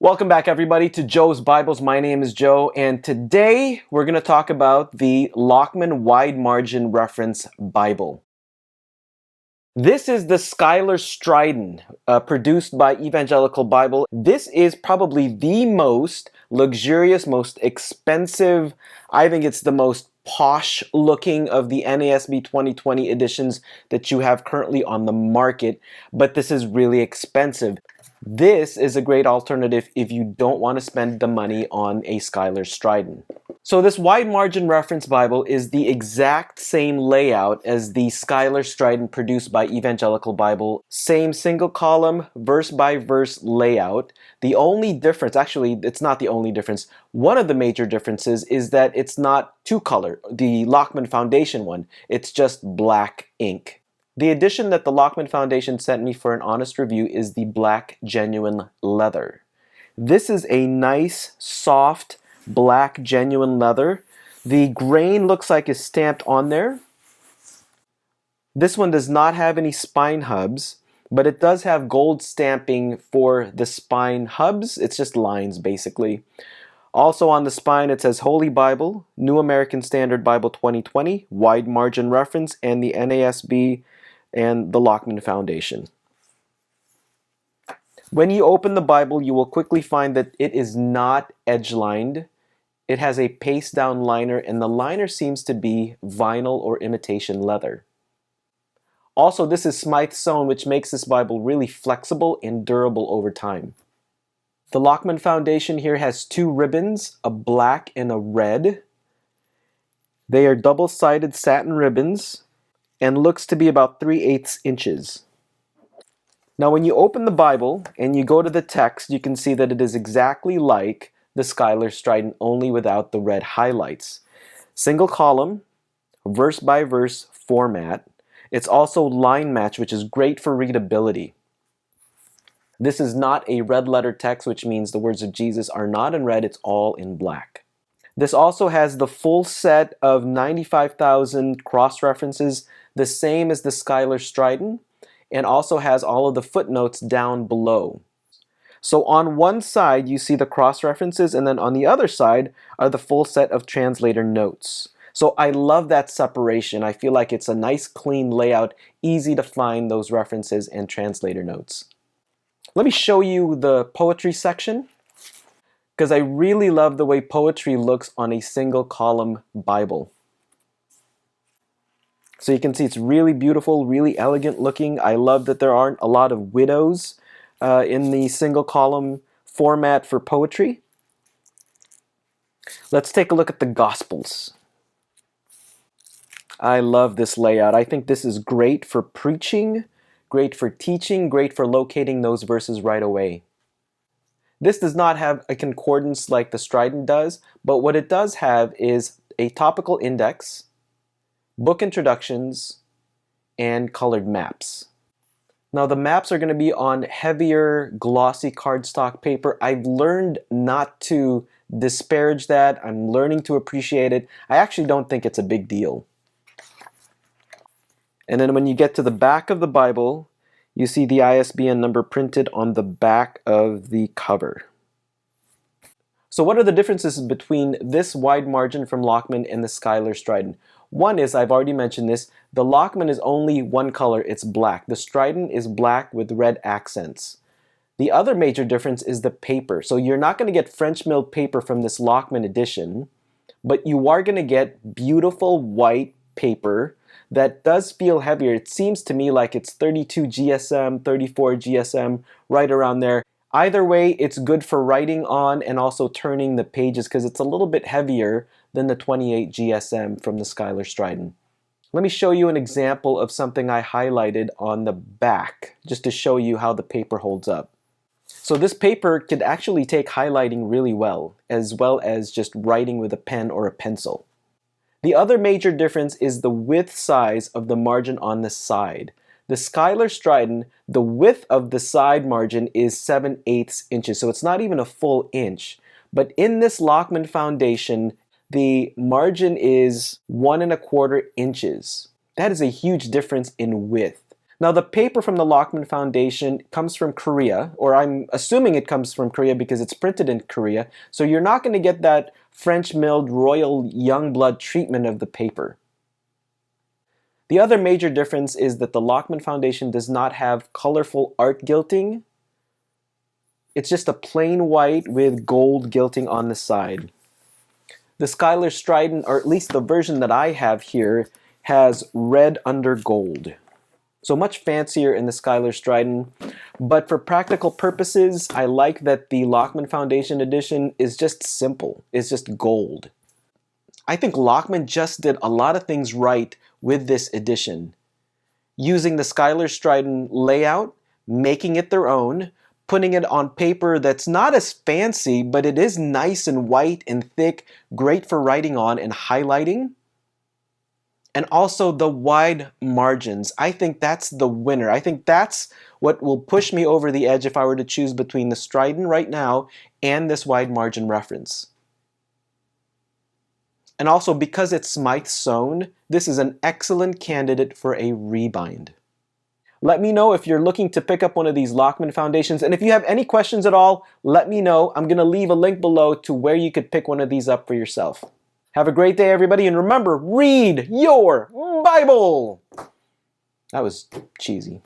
Welcome back, everybody, to Joe's Bibles. My name is Joe, and today we're going to talk about the Lockman Wide Margin Reference Bible. This is the Schuyler Stridon, produced by Evangelical Bible. This is probably the most luxurious, most expensive, I think it's the most posh looking of the NASB 2020 editions that you have currently on the market, but this is really expensive. This is a great alternative if you don't want to spend the money on a Schuyler Stridon. So this wide margin reference Bible is the exact same layout as the Schuyler Stridon produced by Evangelical Bible. Same single column, verse by verse layout. The only difference, actually it's not the only difference, one of the major differences is that it's not two color, the Lockman Foundation one. It's just black ink. The edition that the Lockman Foundation sent me for an honest review is the black genuine leather. This is a nice, soft, black genuine leather. The grain looks like it's stamped on there. This one does not have any spine hubs, but it does have gold stamping for the spine hubs. It's just lines, basically. Also on the spine it says Holy Bible, New American Standard Bible 2020, wide margin reference, and the NASB and the Lockman Foundation. When you open the Bible, you will quickly find that it is not edge-lined. It has a paste-down liner, and the liner seems to be vinyl or imitation leather. Also, this is Smythe sewn, which makes this Bible really flexible and durable over time. The Lockman Foundation here has two ribbons, a black and a red. They are double-sided satin ribbons and looks to be about 3/8 inches. Now when you open the Bible and you go to the text, you can see that it is exactly like the Schuyler Stridon, only without the red highlights. Single column, verse by verse format. It's also line match, which is great for readability. This is not a red letter text, which means the words of Jesus are not in red, it's all in black. This also has the full set of 95,000 cross references, the same as the Schuyler Stridon, and also has all of the footnotes down below. So on one side you see the cross references, and then on the other side are the full set of translator notes. So I love that separation. I feel like it's a nice clean layout, easy to find those references and translator notes. Let me show you the poetry section, because I really love the way poetry looks on a single column Bible. So you can see it's really beautiful, really elegant looking. I love that there aren't a lot of widows in the single column format for poetry. Let's take a look at the Gospels. I love this layout. I think this is great for preaching, great for teaching, great for locating those verses right away. This does not have a concordance like the Stridon does, but what it does have is a topical index, book introductions, and colored maps. Now the maps are going to be on heavier glossy cardstock paper. I've learned not to disparage that. I'm learning to appreciate it. I actually don't think it's a big deal. And then when you get to the back of the Bible, you see the ISBN number printed on the back of the cover. So what are the differences between this wide margin from Lockman and the Schuyler Stridon? One is, I've already mentioned this, the Lockman is only one color, it's black. The Stridon is black with red accents. The other major difference is the paper. So you're not going to get French milled paper from this Lockman edition, but you are going to get beautiful white paper that does feel heavier. It seems to me like it's 32 GSM, 34 GSM, right around there. Either way, it's good for writing on and also turning the pages because it's a little bit heavier than the 28 GSM from the Schuyler Stridon. Let me show you an example of something I highlighted on the back, just to show you how the paper holds up. So this paper could actually take highlighting really well as just writing with a pen or a pencil. The other major difference is the width size of the margin on the side. The Schuyler Stridon, the width of the side margin is 7/8 inches, so it's not even a full inch. But in this Lockman Foundation, the margin is 1 1/4 inches. That is a huge difference in width. Now, the paper from the Lockman Foundation comes from Korea, or I'm assuming it comes from Korea because it's printed in Korea, so you're not going to get that French milled royal Youngblood treatment of the paper. The other major difference is that the Lockman Foundation does not have colorful art gilting. It's just a plain white with gold gilting on the side. The Schuyler Strident, or at least the version that I have here, has red under gold. So much fancier in the Schuyler Strident, but for practical purposes, I like that the Lockman Foundation edition is just simple. It's just gold. I think Lockman just did a lot of things right with this edition. Using the Schuyler Strident layout, making it their own, putting it on paper that's not as fancy, but it is nice and white and thick, great for writing on and highlighting. And also the wide margins. I think that's the winner. I think that's what will push me over the edge if I were to choose between the Strident right now and this wide margin reference. And also because it's Smythe sewn, this is an excellent candidate for a rebind. Let me know if you're looking to pick up one of these Lockman Foundations, and if you have any questions at all, let me know. I'm going to leave a link below to where you could pick one of these up for yourself. Have a great day, everybody, and remember, read your Bible! That was cheesy.